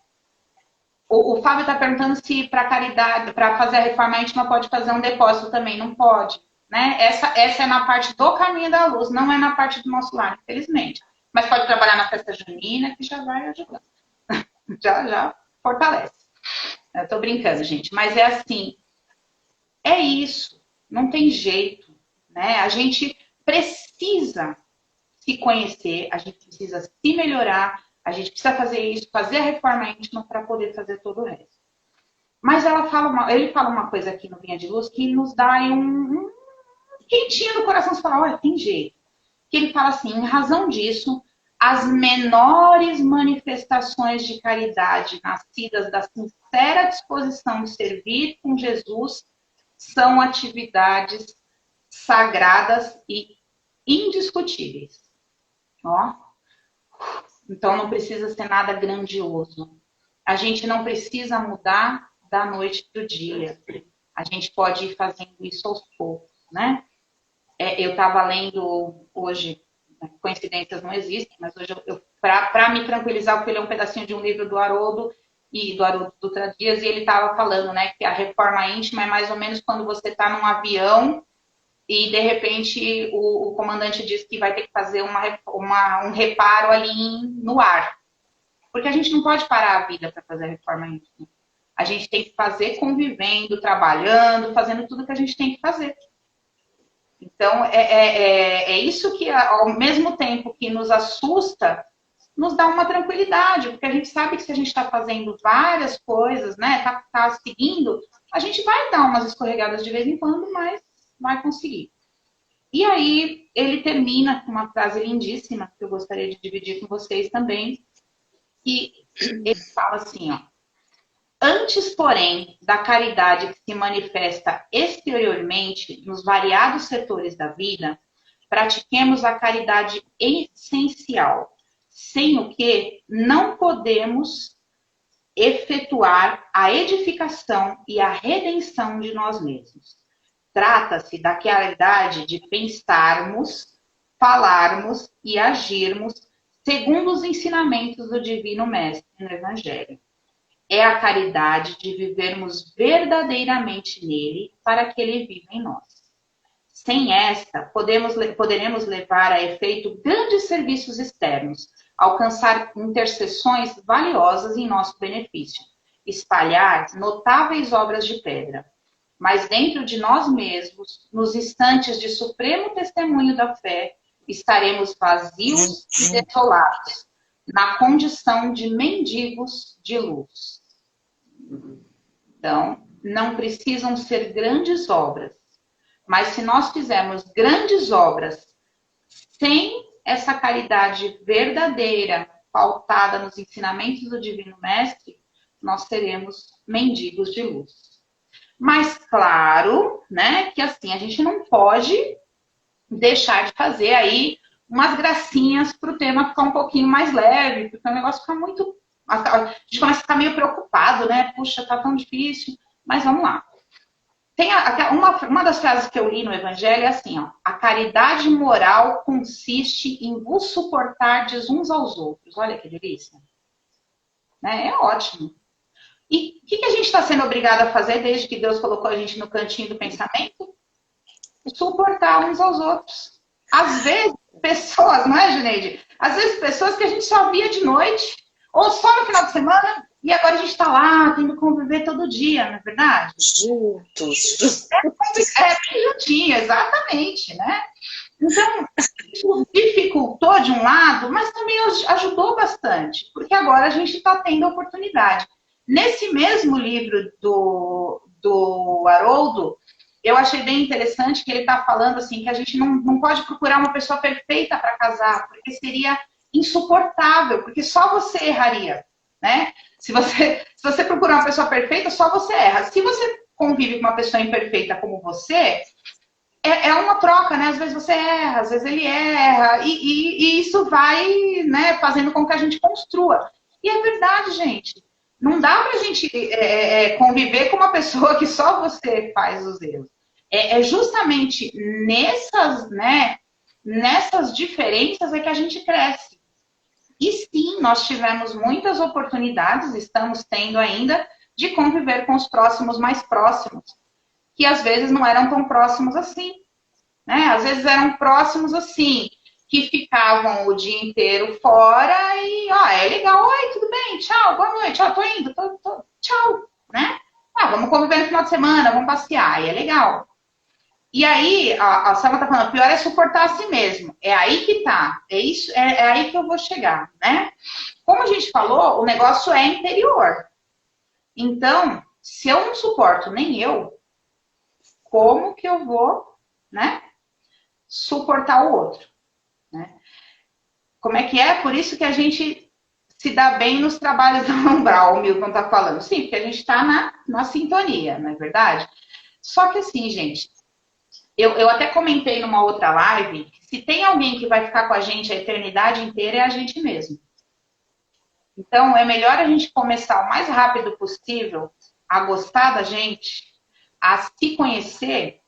O Fábio está perguntando se para caridade, para fazer a reforma íntima pode fazer um depósito também. Não pode, né? Essa é na parte do caminho da luz, não é na parte do Nosso Lar, infelizmente. Mas pode trabalhar na festa junina, que já vai ajudando. já fortalece. Eu tô brincando, gente. Mas é assim, é isso. Não tem jeito, né? A gente precisa se conhecer, a gente precisa se melhorar, a gente precisa fazer isso, fazer a reforma íntima para poder fazer todo o resto. Mas ele fala uma coisa aqui no Vinha de Luz que nos dá um quentinho no coração. Você fala, olha, tem jeito. Que ele fala assim, em razão disso, as menores manifestações de caridade nascidas da sincera disposição de servir com Jesus são atividades sagradas e indiscutíveis. Ó. Então não precisa ser nada grandioso. A gente não precisa mudar da noite para o dia. A gente pode ir fazendo isso aos poucos, né? Eu estava lendo hoje, coincidências não existem, mas hoje para me tranquilizar, eu fui ler um pedacinho de um livro do Haroldo Dutra Dias, e ele estava falando, né, que a reforma íntima é mais ou menos quando você está num avião e, de repente, o comandante diz que vai ter que fazer um reparo ali no ar. Porque a gente não pode parar a vida para fazer a reforma íntima. A gente tem que fazer convivendo, trabalhando, fazendo tudo que a gente tem que fazer. Então, é isso que, ao mesmo tempo que nos assusta, nos dá uma tranquilidade, porque a gente sabe que se a gente está fazendo várias coisas, né, tá seguindo, a gente vai dar umas escorregadas de vez em quando, mas vai conseguir. E aí, ele termina com uma frase lindíssima, que eu gostaria de dividir com vocês também, que ele fala assim, ó: antes, porém, da caridade que se manifesta exteriormente nos variados setores da vida, pratiquemos a caridade essencial, sem o que não podemos efetuar a edificação e a redenção de nós mesmos. Trata-se da caridade de pensarmos, falarmos e agirmos segundo os ensinamentos do Divino Mestre no Evangelho. É a caridade de vivermos verdadeiramente nele para que ele viva em nós. Sem esta, poderemos levar a efeito grandes serviços externos, alcançar intercessões valiosas em nosso benefício, espalhar notáveis obras de pedra. Mas dentro de nós mesmos, nos instantes de supremo testemunho da fé, estaremos vazios e desolados, na condição de mendigos de luz. Então, não precisam ser grandes obras, mas se nós fizermos grandes obras sem essa caridade verdadeira, pautada nos ensinamentos do Divino Mestre, nós seremos mendigos de luz. Mas claro, né, que assim, a gente não pode deixar de fazer aí umas gracinhas para o tema ficar um pouquinho mais leve, porque o negócio fica muito... A gente começa a ficar meio preocupado, né? Puxa, tá tão difícil, mas vamos lá. Tem uma das frases que eu li no Evangelho é assim, ó, a caridade moral consiste em vos suportardes uns aos outros. Olha que delícia. Né? É ótimo. E o que a gente está sendo obrigado a fazer desde que Deus colocou a gente no cantinho do pensamento? Suportar uns aos outros. Às vezes, pessoas, não é, Juneide? Às vezes, pessoas que a gente só via de noite, ou só no final de semana, e agora a gente está lá, tendo que conviver todo dia, não é verdade?
Juntos.
Bem juntinho, exatamente, né? Então, isso dificultou de um lado, mas também ajudou bastante, porque agora a gente está tendo a oportunidade. Nesse mesmo livro do Haroldo, eu achei bem interessante que ele está falando assim, que a gente não pode procurar uma pessoa perfeita para casar, porque seria insuportável, porque só você erraria, né? Se você procurar uma pessoa perfeita, só você erra. Se você convive com uma pessoa imperfeita como você, é uma troca, né? Às vezes você erra, às vezes ele erra, e isso vai, né, fazendo com que a gente construa. E é verdade, gente. Não dá pra gente conviver com uma pessoa que só você faz os erros. É justamente nessas diferenças é que a gente cresce. E sim, nós tivemos muitas oportunidades, estamos tendo ainda, de conviver com os próximos mais próximos, que às vezes não eram tão próximos assim. Né? Às vezes eram próximos assim, que ficavam o dia inteiro fora e, é legal, oi, tudo bem, tchau, boa noite, tô indo, tchau, né? Vamos conviver no final de semana, vamos passear, e é legal. E aí, a Selma tá falando, pior é suportar a si mesmo. É aí que tá, é aí que eu vou chegar, né? Como a gente falou, o negócio é interior. Então, se eu não suporto nem eu, como que eu vou, né, suportar o outro? Né? Como é que é? Por isso que a gente se dá bem nos trabalhos da Umbral, o Milton tá falando. Sim, porque a gente tá na sintonia, não é verdade? Só que assim, gente, eu até comentei numa outra live, que se tem alguém que vai ficar com a gente a eternidade inteira, é a gente mesmo. Então, é melhor a gente começar o mais rápido possível a gostar da gente, a se conhecer,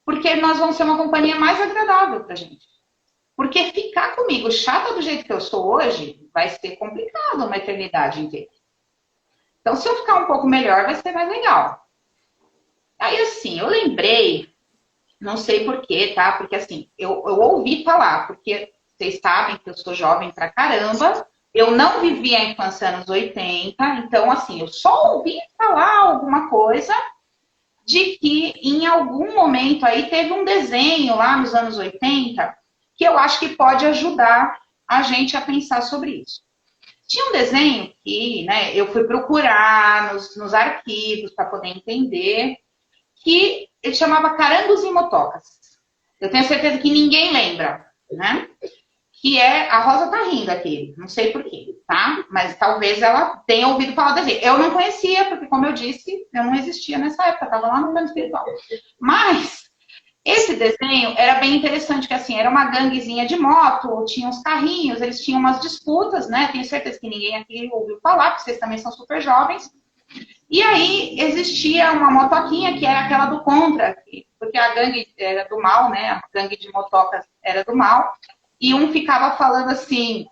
porque nós vamos ser uma companhia mais agradável pra gente. Porque ficar comigo chata do jeito que eu sou hoje, vai ser complicado uma eternidade inteira. Então, se eu ficar um pouco melhor, vai ser mais legal. Aí, assim, eu lembrei, não sei porquê, tá? Porque, assim, eu ouvi falar, porque vocês sabem que eu sou jovem pra caramba, eu não vivi a infância anos 80, então, assim, eu só ouvi falar alguma coisa de que em algum momento aí teve um desenho lá nos anos 80 que eu acho que pode ajudar a gente a pensar sobre isso. Tinha um desenho que, né, eu fui procurar nos arquivos para poder entender, que ele chamava Carangos e Motocas. Eu tenho certeza que ninguém lembra, né? Que é, a Rosa tá rindo aqui, não sei porquê, tá? Mas talvez ela tenha ouvido falar do desenho. Eu não conhecia, porque como eu disse, eu não existia nessa época, tava lá no plano espiritual. Mas esse desenho era bem interessante, que assim, era uma ganguezinha de moto, tinha uns carrinhos, eles tinham umas disputas, né? Tenho certeza que ninguém aqui ouviu falar, porque vocês também são super jovens. E aí existia uma motoquinha que era aquela do contra, porque a gangue era do mal, né? A gangue de motocas era do mal. E um ficava falando assim,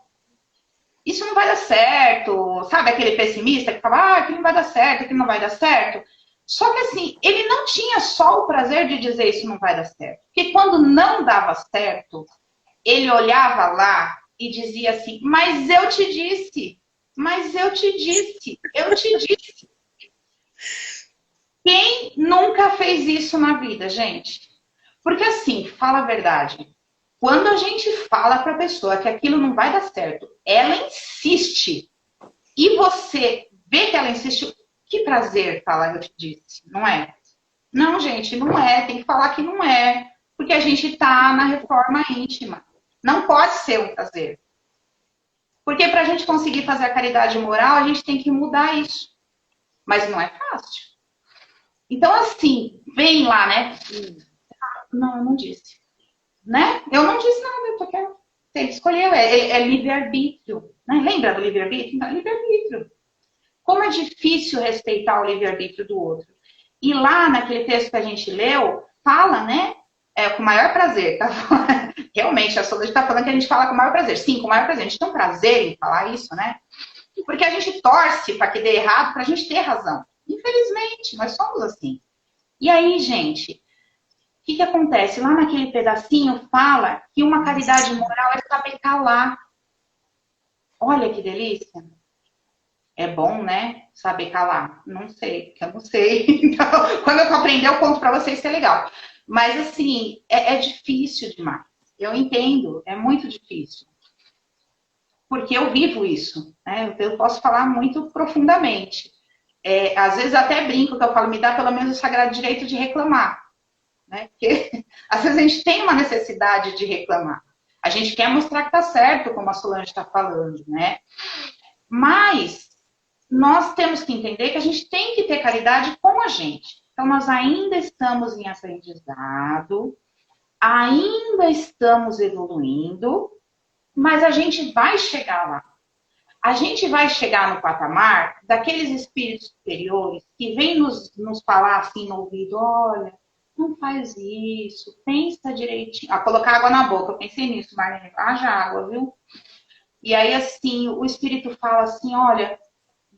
isso não vai dar certo, sabe aquele pessimista que fala, que não vai dar certo, que não vai dar certo. Só que assim, ele não tinha só o prazer de dizer isso não vai dar certo. Porque quando não dava certo, ele olhava lá e dizia assim, mas eu te disse, mas eu te disse, eu te disse. Quem nunca fez isso na vida, gente? Porque assim, fala a verdade. Quando a gente fala para a pessoa que aquilo não vai dar certo, ela insiste. E você vê que ela insiste, que prazer falar eu te disse, não é? Não, gente, não é. Tem que falar que não é. Porque a gente está na reforma íntima. Não pode ser um prazer. Porque para a gente conseguir fazer a caridade moral, a gente tem que mudar isso. Mas não é fácil. Então, assim, vem lá, né? Não, eu não disse. Né? Eu não disse nada, porque ele escolheu. É livre-arbítrio. Né? Lembra do livre-arbítrio? Então, é livre-arbítrio. Como é difícil respeitar o livre-arbítrio do outro. E lá, naquele texto que a gente leu, fala, né? Com o maior prazer. Tá? Realmente, a Solange está falando que a gente fala com o maior prazer. Sim, com o maior prazer. A gente tem um prazer em falar isso, né? Porque a gente torce para que dê errado, para a gente ter razão. Infelizmente, nós somos assim. E aí, gente, o que acontece? Lá naquele pedacinho fala que uma caridade moral é saber calar. Olha que delícia. É bom, né? Saber calar. Não sei, porque eu não sei. Então, quando eu aprender, eu conto para vocês que é legal. Mas, assim, é difícil demais. Eu entendo, é muito difícil. Porque eu vivo isso. Né? Eu posso falar muito profundamente. Às vezes até brinco que eu falo, me dá pelo menos o sagrado direito de reclamar. Né? Porque às vezes a gente tem uma necessidade de reclamar. A gente quer mostrar que está certo, como a Solange está falando, né? Mas nós temos que entender que a gente tem que ter caridade com a gente. Então, nós ainda estamos em aprendizado, ainda estamos evoluindo, mas a gente vai chegar lá. A gente vai chegar no patamar daqueles espíritos superiores que vêm nos falar assim no ouvido, olha, não faz isso, pensa direitinho. Colocar água na boca, eu pensei nisso, Marlene, haja água, viu? E aí, assim, o espírito fala assim, olha,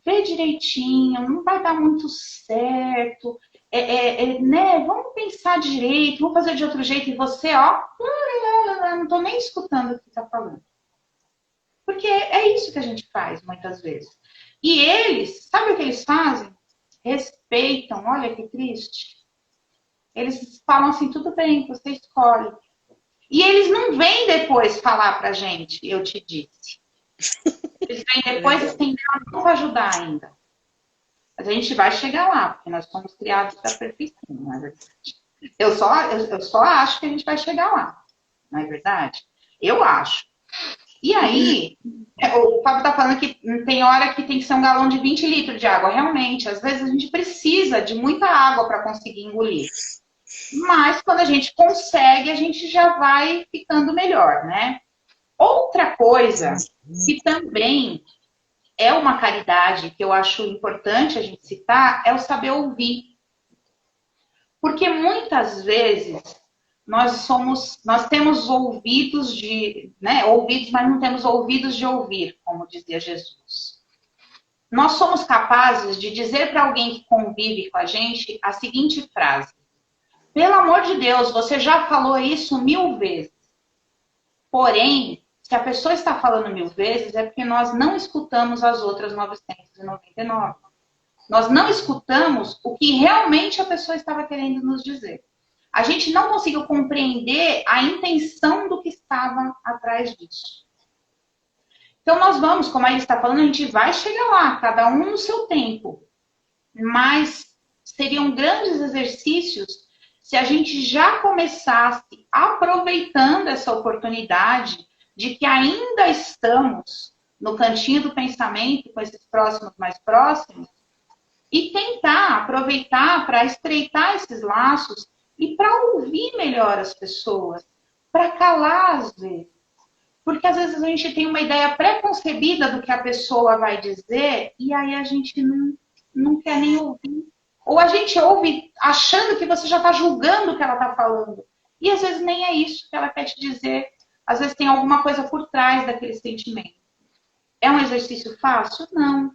vê direitinho, não vai dar muito certo, né? Vamos pensar direito, vamos fazer de outro jeito, e você, ó, não tô nem escutando o que tá falando. Porque é isso que a gente faz, muitas vezes. E eles, sabe o que eles fazem? Respeitam, olha que triste. Eles falam assim, tudo bem, você escolhe. E eles não vêm depois falar pra gente, eu te disse. Eles vêm depois estender a mão para ajudar ainda. Mas a gente vai chegar lá, porque nós somos criados para a perfeição, não é verdade? Eu só acho que a gente vai chegar lá, não é verdade? Eu acho. E aí, o Fábio está falando que tem hora que tem que ser um galão de 20 litros de água. Realmente, às vezes a gente precisa de muita água para conseguir engolir. Mas quando a gente consegue, a gente já vai ficando melhor, né? Outra coisa que também é uma caridade que eu acho importante a gente citar é o saber ouvir. Porque muitas vezes nós temos ouvidos ouvidos, mas não temos ouvidos de ouvir, como dizia Jesus. Nós somos capazes de dizer para alguém que convive com a gente a seguinte frase: pelo amor de Deus, você já falou isso 1000 vezes. Porém, se a pessoa está falando 1000 vezes, é porque nós não escutamos as outras 999. Nós não escutamos o que realmente a pessoa estava querendo nos dizer. A gente não conseguiu compreender a intenção do que estava atrás disso. Então, nós vamos, como a gente está falando, a gente vai chegar lá, cada um no seu tempo. Mas seriam grandes exercícios se a gente já começasse aproveitando essa oportunidade de que ainda estamos no cantinho do pensamento com esses próximos mais próximos e tentar aproveitar para estreitar esses laços e para ouvir melhor as pessoas, para calar às vezes. Porque às vezes a gente tem uma ideia pré-concebida do que a pessoa vai dizer e aí a gente não quer nem ouvir. Ou a gente ouve achando que você já está julgando o que ela está falando. E às vezes nem é isso que ela quer te dizer. Às vezes tem alguma coisa por trás daquele sentimento. É um exercício fácil? Não.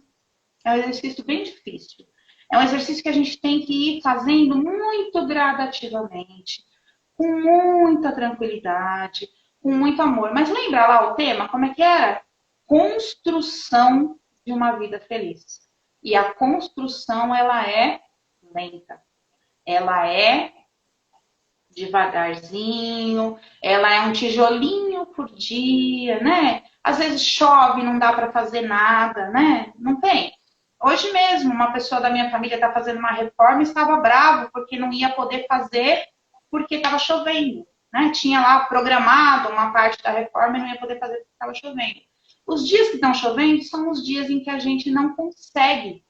É um exercício bem difícil. É um exercício que a gente tem que ir fazendo muito gradativamente, com muita tranquilidade, com com muito amor. Mas lembra lá o tema? Como é que era? Construção de uma vida feliz. E a construção, ela é lenta. Ela é devagarzinho, ela é um tijolinho por dia, né? Às vezes chove, não dá para fazer nada, né? Não tem. Hoje mesmo, uma pessoa da minha família está fazendo uma reforma e estava bravo porque não ia poder fazer porque estava chovendo, né? Tinha lá programado uma parte da reforma e não ia poder fazer porque estava chovendo. Os dias que estão chovendo são os dias em que a gente não consegue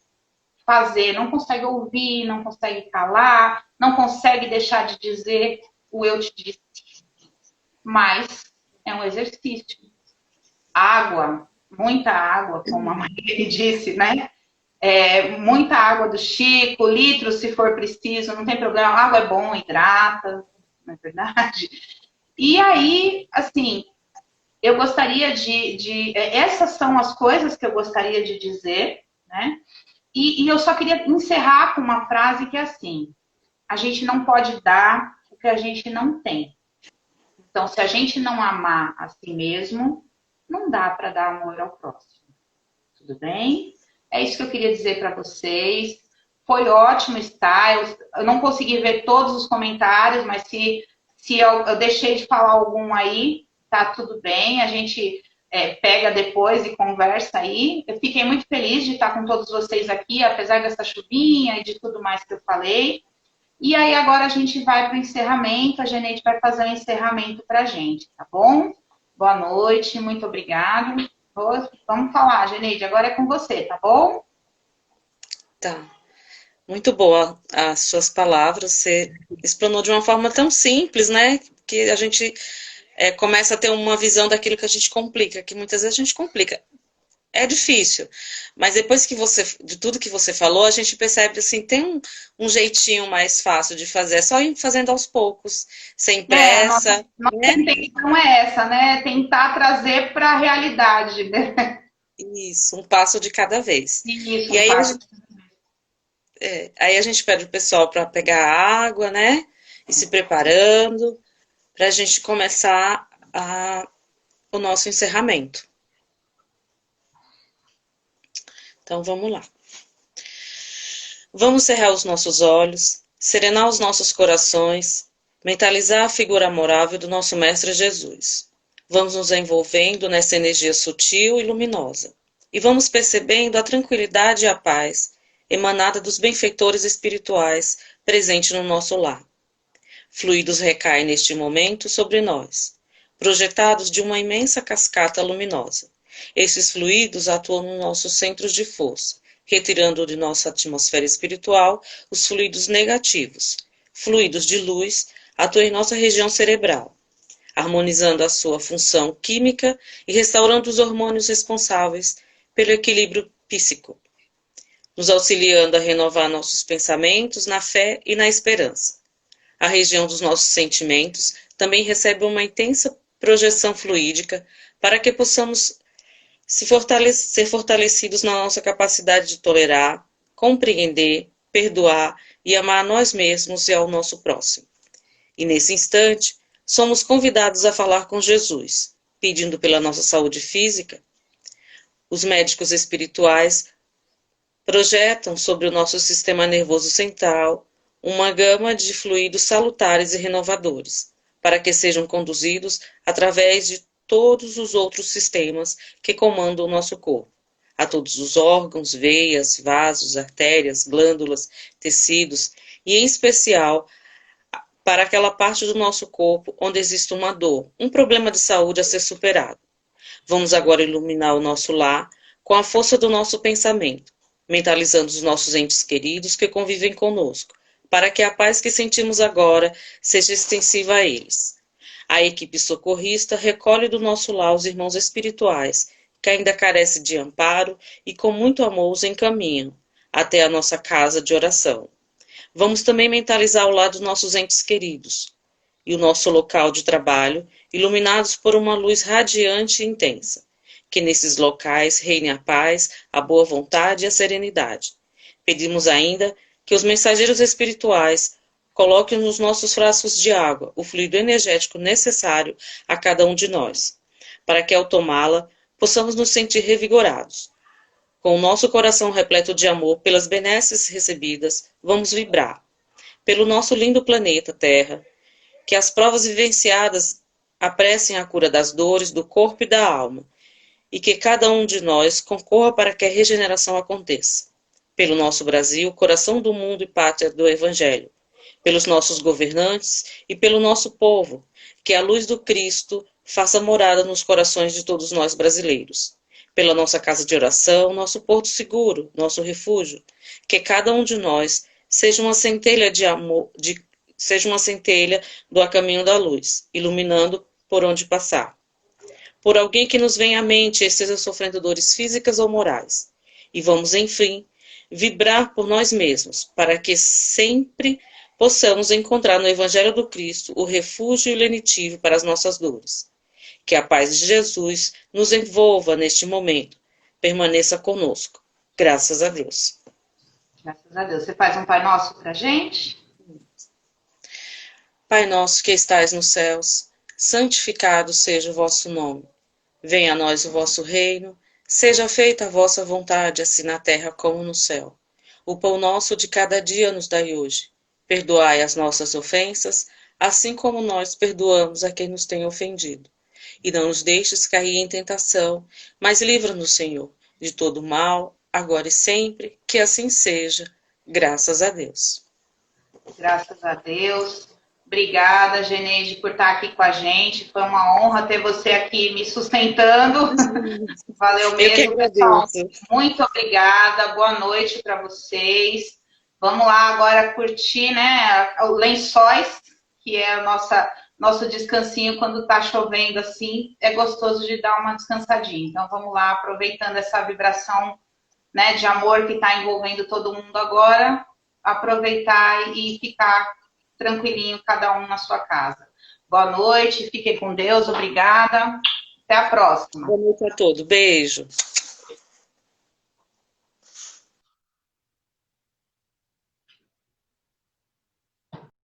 fazer, não consegue ouvir, não consegue calar, não consegue deixar de dizer o eu te disse. Mas é um exercício. Água, muita água, como a Maria disse, né? Muita água do Chico, litros se for preciso, não tem problema. A água é bom, hidrata, não é verdade? E aí, assim, eu gostaria essas são as coisas que eu gostaria de dizer, né? E eu só queria encerrar com uma frase que é assim: a gente não pode dar o que a gente não tem. Então, se a gente não amar a si mesmo, não dá para dar amor ao próximo. Tudo bem? É isso que eu queria dizer para vocês. Foi ótimo estar. Eu não consegui ver todos os comentários, mas se eu deixei de falar algum aí, tá tudo bem. A gente pega depois e conversa aí. Eu fiquei muito feliz de estar com todos vocês aqui, apesar dessa chuvinha e de tudo mais que eu falei. E aí agora a gente vai para o encerramento. A Geneide vai fazer o encerramento para a gente, tá bom? Boa noite, muito obrigada. Vamos falar, Geneide, agora é com você, tá bom?
Tá. Muito boa as suas palavras. Você explanou de uma forma tão simples, né? Que a gente começa a ter uma visão daquilo que a gente complica, que muitas vezes a gente complica. É difícil, mas depois de tudo que você falou, a gente percebe assim, tem um jeitinho mais fácil de fazer, é só ir fazendo aos poucos, sem pressa.
Nossa
né?
intenção é essa, né? Tentar trazer para a realidade, né?
Isso, um passo de cada vez.
Isso,
E aí aí a gente pede o pessoal para pegar água, né? E se preparando para a gente começar o nosso encerramento. Então vamos lá. Vamos cerrar os nossos olhos, serenar os nossos corações, mentalizar a figura amorável do nosso Mestre Jesus. Vamos nos envolvendo nessa energia sutil e luminosa. E vamos percebendo a tranquilidade e a paz emanada dos benfeitores espirituais presentes no nosso lar. Fluidos recaem neste momento sobre nós, projetados de uma imensa cascata luminosa. Esses fluidos atuam nos nossos centros de força, retirando de nossa atmosfera espiritual os fluidos negativos. Fluidos de luz atuam em nossa região cerebral, harmonizando a sua função química e restaurando os hormônios responsáveis pelo equilíbrio psíquico, nos auxiliando a renovar nossos pensamentos na fé e na esperança. A região dos nossos sentimentos também recebe uma intensa projeção fluídica para que possamos ser fortalecidos na nossa capacidade de tolerar, compreender, perdoar e amar a nós mesmos e ao nosso próximo. E nesse instante, somos convidados a falar com Jesus, pedindo pela nossa saúde física. Os médicos espirituais projetam sobre o nosso sistema nervoso central uma gama de fluidos salutares e renovadores, para que sejam conduzidos através de todos os outros sistemas que comandam o nosso corpo, a todos os órgãos, veias, vasos, artérias, glândulas, tecidos, e em especial para aquela parte do nosso corpo onde existe uma dor, um problema de saúde a ser superado. Vamos agora iluminar o nosso lar com a força do nosso pensamento, mentalizando os nossos entes queridos que convivem conosco, para que a paz que sentimos agora seja extensiva a eles. A equipe socorrista recolhe do nosso lar os irmãos espirituais, que ainda carecem de amparo e com muito amor os encaminham até a nossa casa de oração. Vamos também mentalizar o lar dos nossos entes queridos e o nosso local de trabalho, iluminados por uma luz radiante e intensa. Que nesses locais reine a paz, a boa vontade e a serenidade. Pedimos ainda que os mensageiros espirituais coloque nos nossos frascos de água o fluido energético necessário a cada um de nós, para que ao tomá-la possamos nos sentir revigorados. Com o nosso coração repleto de amor pelas benesses recebidas, vamos vibrar. Pelo nosso lindo planeta Terra, que as provas vivenciadas apressem a cura das dores do corpo e da alma, e que cada um de nós concorra para que a regeneração aconteça. Pelo nosso Brasil, coração do mundo e pátria do Evangelho, pelos nossos governantes e pelo nosso povo, que a luz do Cristo faça morada nos corações de todos nós brasileiros. Pela nossa casa de oração, nosso porto seguro, nosso refúgio, que cada um de nós seja uma centelha de amor, seja uma centelha do a caminho da luz, iluminando por onde passar. Por alguém que nos venha à mente e esteja sofrendo dores físicas ou morais. E vamos, enfim, vibrar por nós mesmos, para que sempre possamos encontrar no Evangelho do Cristo o refúgio e o lenitivo para as nossas dores. Que a paz de Jesus nos envolva neste momento. Permaneça conosco. Graças a Deus.
Graças a Deus. Você faz um Pai Nosso pra gente?
Pai nosso que estais nos céus, santificado seja o vosso nome. Venha a nós o vosso reino, seja feita a vossa vontade, assim na terra como no céu. O pão nosso de cada dia nos dai hoje. Perdoai as nossas ofensas, assim como nós perdoamos a quem nos tem ofendido. E não nos deixes cair em tentação, mas livra-nos, Senhor, de todo mal, agora e sempre, que assim seja. Graças a Deus.
Graças a Deus. Obrigada, Geneide, por estar aqui com a gente. Foi uma honra ter você aqui me sustentando. Valeu mesmo, pessoal. Muito obrigada. Boa noite para vocês. Vamos lá agora curtir, né, o Lençóis, que é o nosso descansinho quando está chovendo assim. É gostoso de dar uma descansadinha. Então vamos lá, aproveitando essa vibração, né, de amor que está envolvendo todo mundo agora, aproveitar e ficar tranquilinho, cada um na sua casa. Boa noite, fiquem com Deus, obrigada. Até a próxima.
Boa noite a todos, beijo.